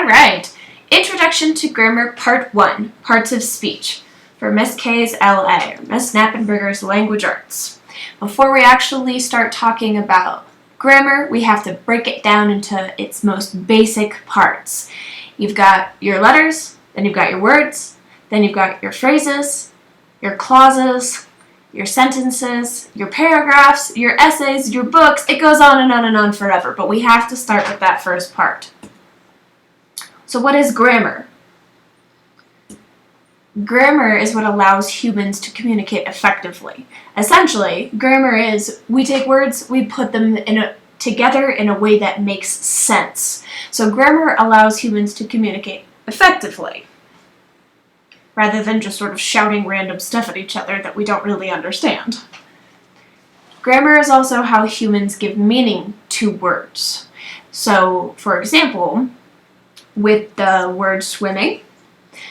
All right. Introduction to Grammar Part 1, Parts of Speech, for Miss K's LA, or Miss Knappenberger's Language Arts. Before we actually start talking about grammar, we have to break it down into its most basic parts. You've got your letters, then you've got your words, then you've got your phrases, your clauses, your sentences, your paragraphs, your essays, your books. It goes on and on and on forever, but we have to start with that first part. So what is grammar? Grammar is what allows humans to communicate effectively. Essentially, grammar is we take words, we put them together in a way that makes sense. So grammar allows humans to communicate effectively, rather than just sort of shouting random stuff at each other that we don't really understand. Grammar is also how humans give meaning to words. So, for example, with the word swimming,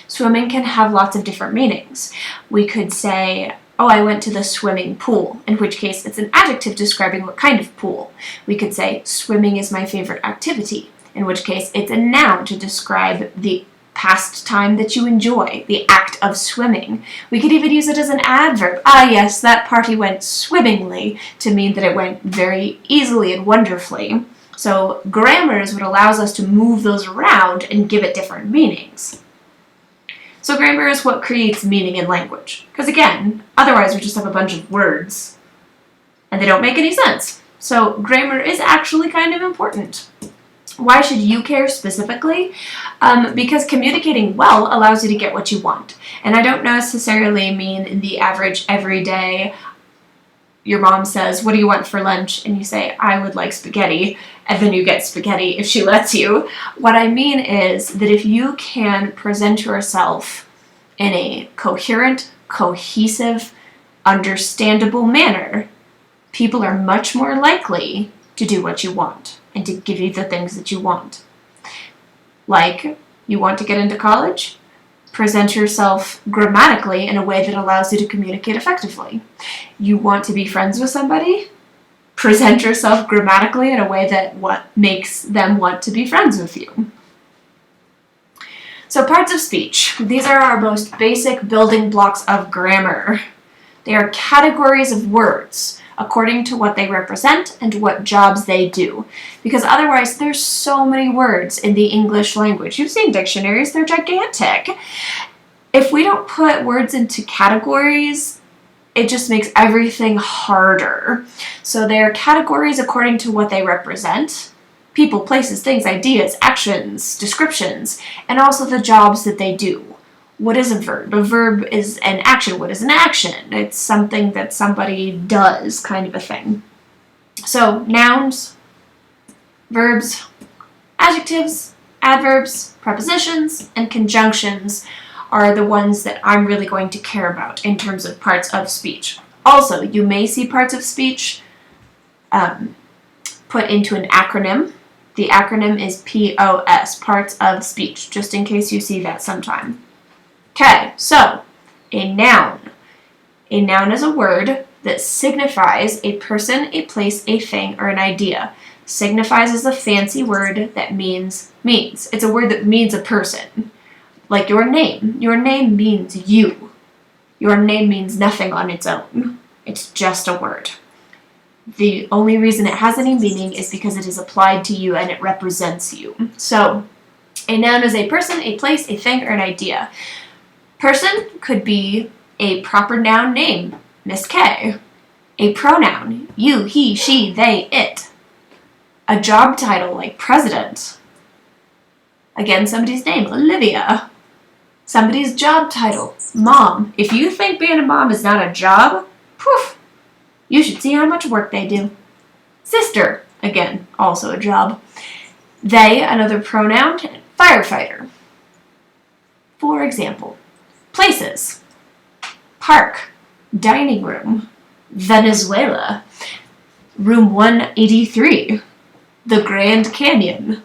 swimming can have lots of different meanings. We could say, oh, I went to the swimming pool, in which case it's an adjective describing what kind of pool. We could say, swimming is my favorite activity, in which case it's a noun to describe the pastime that you enjoy, the act of swimming. We could even use it as an adverb. Ah, yes, that party went swimmingly, to mean that it went very easily and wonderfully. So grammar is what allows us to move those around and give it different meanings. So grammar is what creates meaning in language. Because again, otherwise we just have a bunch of words and they don't make any sense. So grammar is actually kind of important. Why should you care specifically? Because communicating well allows you to get what you want. And I don't necessarily mean in the average everyday, your mom says, what do you want for lunch? And you say, I would like spaghetti. And then you get spaghetti if she lets you. What I mean is that if you can present yourself in a coherent, cohesive, understandable manner, people are much more likely to do what you want and to give you the things that you want. Like, you want to get into college? Present yourself grammatically in a way that allows you to communicate effectively. You want to be friends with somebody? Present yourself grammatically in a way that makes them want to be friends with you. So parts of speech. These are our most basic building blocks of grammar. They are categories of words according to what they represent and what jobs they do. Because otherwise, there's so many words in the English language. You've seen dictionaries, they're gigantic. If we don't put words into categories, it just makes everything harder. So they are categories according to what they represent. People, places, things, ideas, actions, descriptions, and also the jobs that they do. What is a verb? A verb is an action. What is an action? It's something that somebody does, kind of a thing. So, nouns, verbs, adjectives, adverbs, prepositions, and conjunctions are the ones that I'm really going to care about in terms of parts of speech. Also, you may see parts of speech put into an acronym. The acronym is POS, Parts of Speech, just in case you see that sometime. Okay, so a noun. A noun is a word that signifies a person, a place, a thing, or an idea. Signifies is a fancy word that means. It's a word that means a person. Like your name. Your name means you. Your name means nothing on its own. It's just a word. The only reason it has any meaning is because it is applied to you and it represents you. So, a noun is a person, a place, a thing, or an idea. Person could be a proper noun name, Miss K. A pronoun, you, he, she, they, it. A job title like president. Again, somebody's name, Olivia. Somebody's job title, mom. If you think being a mom is not a job, poof, you should see how much work they do. Sister, again, also a job. They, another pronoun, firefighter. For example, places, park, dining room, Venezuela, room 183, the Grand Canyon,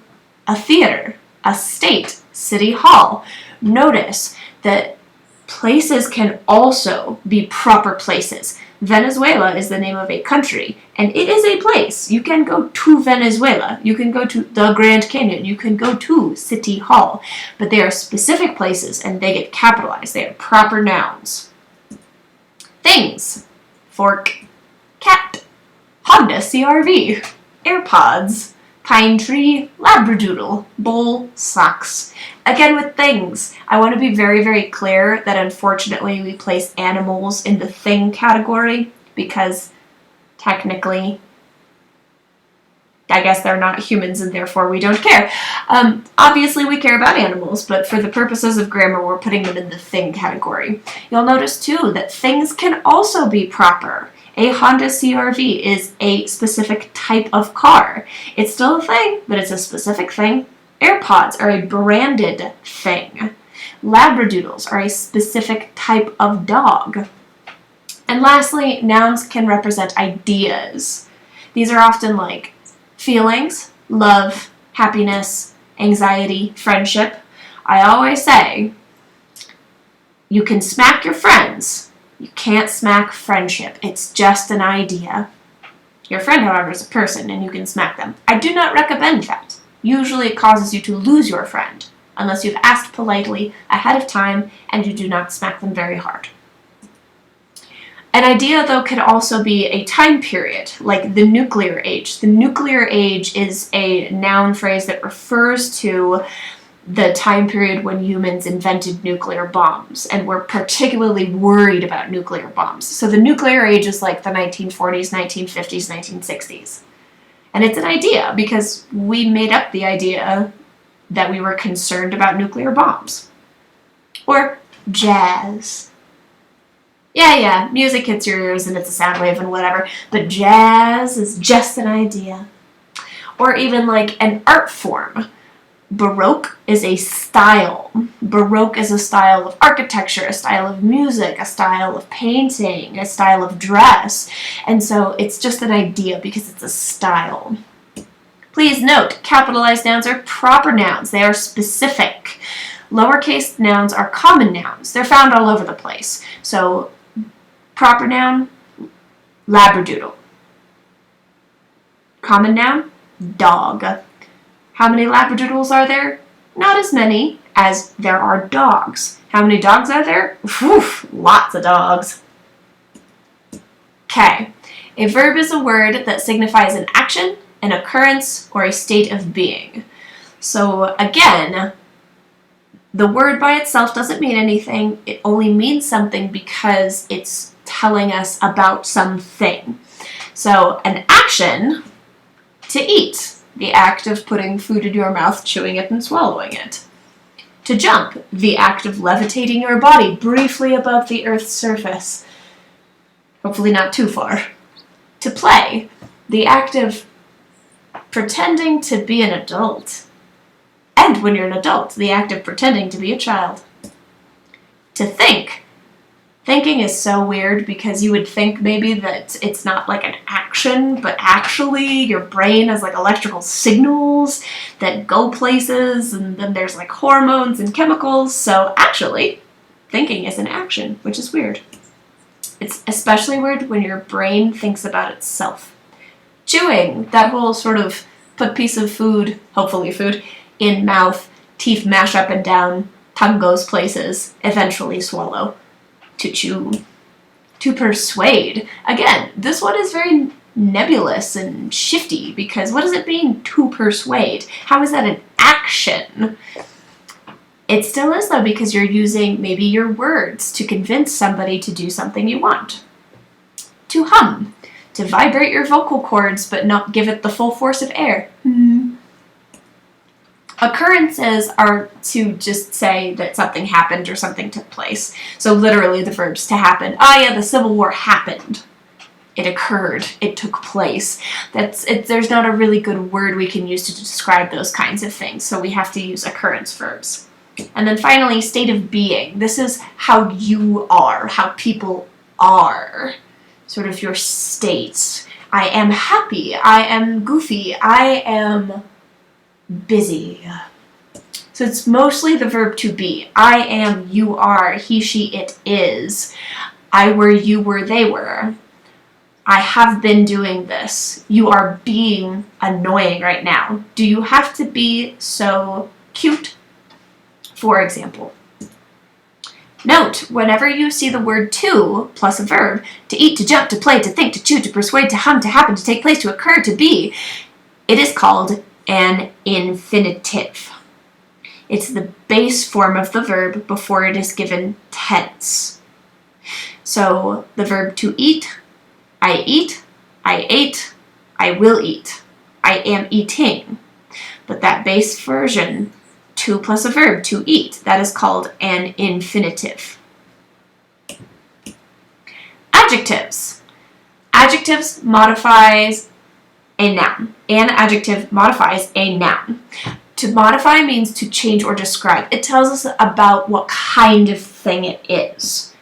a theater, a state, city hall. Notice that places can also be proper places. Venezuela is the name of a country, and it is a place. You can go to Venezuela. You can go to the Grand Canyon. You can go to City Hall. But they are specific places, and they get capitalized. They are proper nouns. Things. Fork. Cat. Honda CRV. AirPods. Pine tree, labradoodle, bowl, socks. Again with things, I want to be very, very clear that unfortunately we place animals in the thing category because technically, I guess they're not humans and therefore we don't care. Obviously we care about animals, but for the purposes of grammar we're putting them in the thing category. You'll notice too that things can also be proper. A Honda CRV is a specific type of car. It's still a thing, but it's a specific thing. AirPods are a branded thing. Labradoodles are a specific type of dog. And lastly, nouns can represent ideas. These are often like feelings, love, happiness, anxiety, friendship. I always say, you can smack your friends. You can't smack friendship. It's just an idea. Your friend, however, is a person, and you can smack them. I do not recommend that. Usually it causes you to lose your friend, unless you've asked politely ahead of time and you do not smack them very hard. An idea, though, could also be a time period, like the nuclear age. The nuclear age is a noun phrase that refers to the time period when humans invented nuclear bombs and were particularly worried about nuclear bombs. So the nuclear age is like the 1940s, 1950s, 1960s. And it's an idea because we made up the idea that we were concerned about nuclear bombs. Or jazz. Yeah, music hits your ears and it's a sound wave and whatever, but jazz is just an idea. Or even like an art form. Baroque is a style. Baroque is a style of architecture, a style of music, a style of painting, a style of dress. And so it's just an idea because it's a style. Please note, capitalized nouns are proper nouns. They are specific. Lowercase nouns are common nouns. They're found all over the place. So, proper noun, labradoodle. Common noun, dog. How many labradoodles are there? Not as many as there are dogs. How many dogs are there? Oof, lots of dogs. Okay. A verb is a word that signifies an action, an occurrence, or a state of being. So again, the word by itself doesn't mean anything. It only means something because it's telling us about something. So an action, to eat. The act of putting food in your mouth, chewing it, and swallowing it. To jump, the act of levitating your body briefly above the Earth's surface. Hopefully not too far. To play, the act of pretending to be an adult. And when you're an adult, the act of pretending to be a child. To think. Thinking is so weird because you would think maybe that it's not like an action, but actually your brain has like electrical signals that go places, and then there's like hormones and chemicals. So actually, thinking is an action, which is weird. It's especially weird when your brain thinks about itself. Chewing, that whole sort of put piece of food, hopefully food, in mouth, teeth mash up and down, tongue goes places, eventually swallow. To chew. To persuade. Again, this one is very nebulous and shifty because what does it mean to persuade? How is that an action? It still is though because you're using maybe your words to convince somebody to do something you want. To hum. To vibrate your vocal cords but not give it the full force of air. Occurrences are to just say that something happened or something took place. So literally the verbs to happen. Oh yeah, the Civil War happened. It occurred. It took place. There's not a really good word we can use to describe those kinds of things, so we have to use occurrence verbs. And then finally, state of being. This is how you are, how people are. Sort of your states. I am happy. I am goofy. I am busy. So it's mostly the verb to be. I am, you are, he, she, it is. I were, you were, they were. I have been doing this. You are being annoying right now. Do you have to be so cute? For example. Note, whenever you see the word to plus a verb, to eat, to jump, to play, to think, to chew, to persuade, to hum, to happen, to take place, to occur, to be, it is called an infinitive. It's the base form of the verb before it is given tense. So the verb to eat, I eat, I ate, I will eat, I am eating. But that base version, to plus a verb, to eat, that is called an infinitive. Adjectives. Adjectives modifies a noun. An adjective modifies a noun. To modify means to change or describe. It tells us about what kind of thing it is.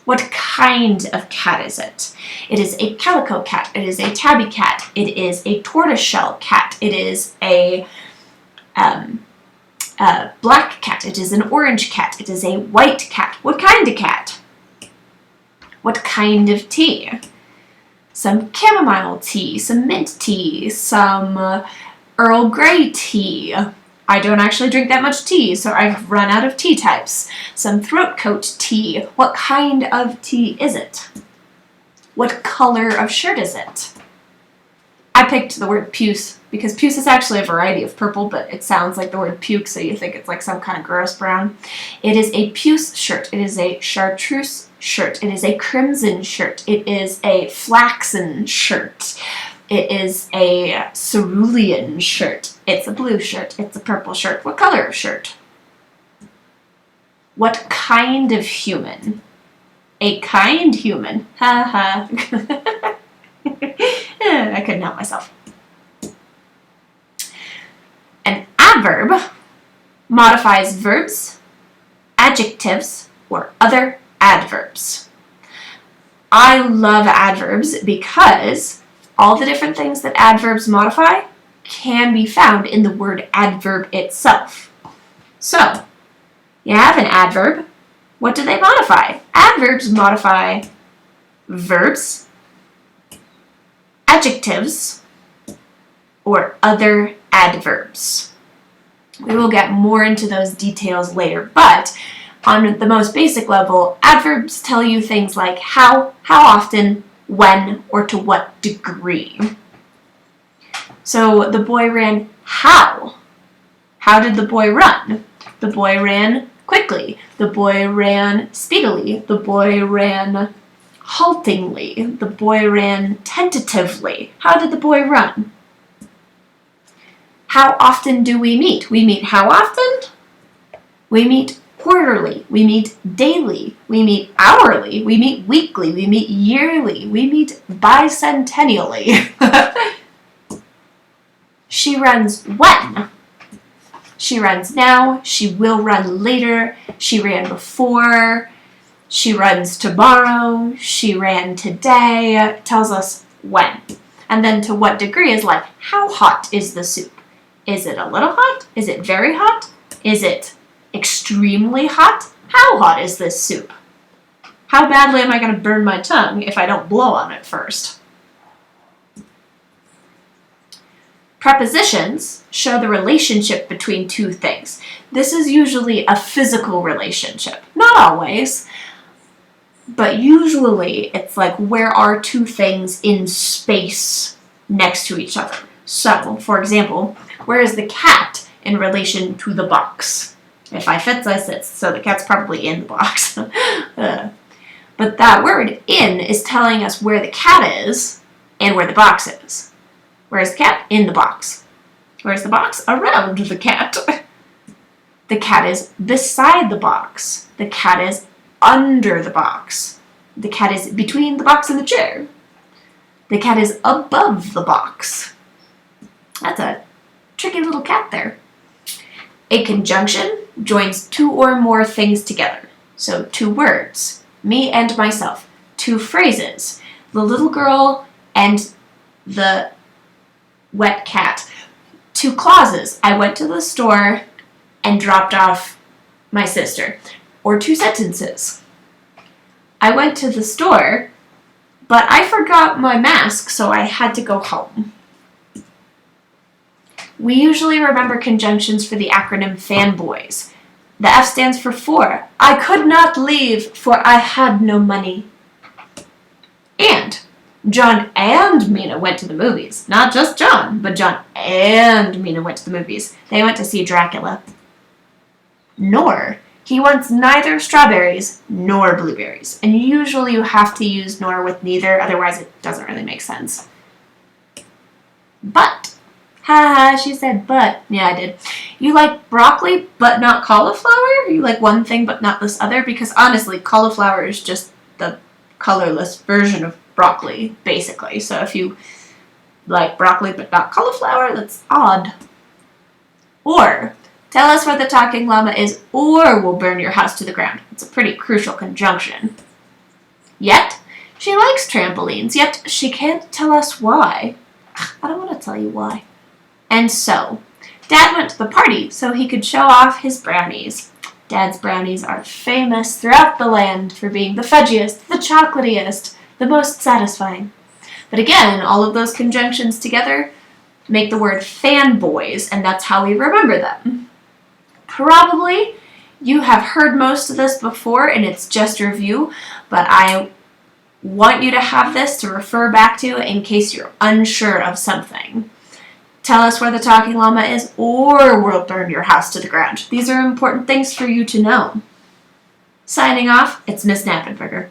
What kind of cat is it? It is a calico cat. It is a tabby cat. It is a tortoiseshell cat. It is a black cat. It is an orange cat. It is a white cat. What kind of cat? What kind of tea? Some chamomile tea, some mint tea, some Earl Grey tea. I don't actually drink that much tea, so I've run out of tea types. Some throat coat tea. What kind of tea is it? What color of shirt is it? I picked the word puce because puce is actually a variety of purple, but it sounds like the word puke, so you think it's like some kind of gross brown. It is a puce shirt. It is a chartreuse shirt. It is a crimson shirt. It is a flaxen shirt. It is a cerulean shirt. It's a blue shirt. It's a purple shirt. What color of shirt? What kind of human? A kind human. Ha ha. I couldn't help myself. An adverb modifies verbs, adjectives, or other adverbs. I love adverbs because all the different things that adverbs modify can be found in the word adverb itself. So, you have an adverb. What do they modify? Adverbs modify verbs, adjectives, or other adverbs. We will get more into those details later, but on the most basic level, adverbs tell you things like how often, when, or to what degree. So the boy ran how? How did the boy run? The boy ran quickly. The boy ran speedily. The boy ran haltingly. The boy ran tentatively. How did the boy run? How often do we meet? We meet how often? We meet quarterly. We meet daily. We meet hourly. We meet weekly. We meet yearly. We meet bicentennially. She runs when? She runs now. She will run later. She ran before. She runs tomorrow. She ran today. It tells us when. And then to what degree is like, how hot is the soup? Is it a little hot? Is it very hot? Is it extremely hot? How hot is this soup? How badly am I going to burn my tongue if I don't blow on it first? Prepositions show the relationship between two things. This is usually a physical relationship. Not always, but usually it's like where are two things in space next to each other. So, for example, where is the cat in relation to the box? If I fits, I sits, so the cat's probably in the box. But that word in is telling us where the cat is and where the box is. Where's the cat? In the box. Where's the box? Around the cat. The cat is beside the box. The cat is under the box. The cat is between the box and the chair. The cat is above the box. That's a tricky little cat there. A conjunction joins two or more things together. So 2 words, me and myself. 2 phrases, the little girl and the wet cat. 2 clauses, I went to the store and dropped off my sister. Or 2 sentences. I went to the store, but I forgot my mask, so I had to go home. We usually remember conjunctions for the acronym fanboys. The F stands for for. I could not leave, for I had no money. And John and Mina went to the movies. Not just John, but John and Mina went to the movies. They went to see Dracula. Nor. He wants neither strawberries nor blueberries. And usually you have to use nor with neither, otherwise it doesn't really make sense. But. Haha, she said but. Yeah, I did. You like broccoli but not cauliflower? You like one thing but not this other? Because honestly, cauliflower is just the colorless version of broccoli, basically. So if you like broccoli but not cauliflower, that's odd. Or, tell us where the talking llama is, or we'll burn your house to the ground. It's a pretty crucial conjunction. Yet, she likes trampolines, yet she can't tell us why. I don't want to tell you why. And so, Dad went to the party so he could show off his brownies. Dad's brownies are famous throughout the land for being the fudgiest, the chocolatiest, the most satisfying. But again, all of those conjunctions together make the word fanboys, and that's how we remember them. Probably you have heard most of this before and it's just review, but I want you to have this to refer back to in case you're unsure of something. Tell us where the talking llama is, or we'll burn your house to the ground. These are important things for you to know. Signing off, it's Miss Knappenberger.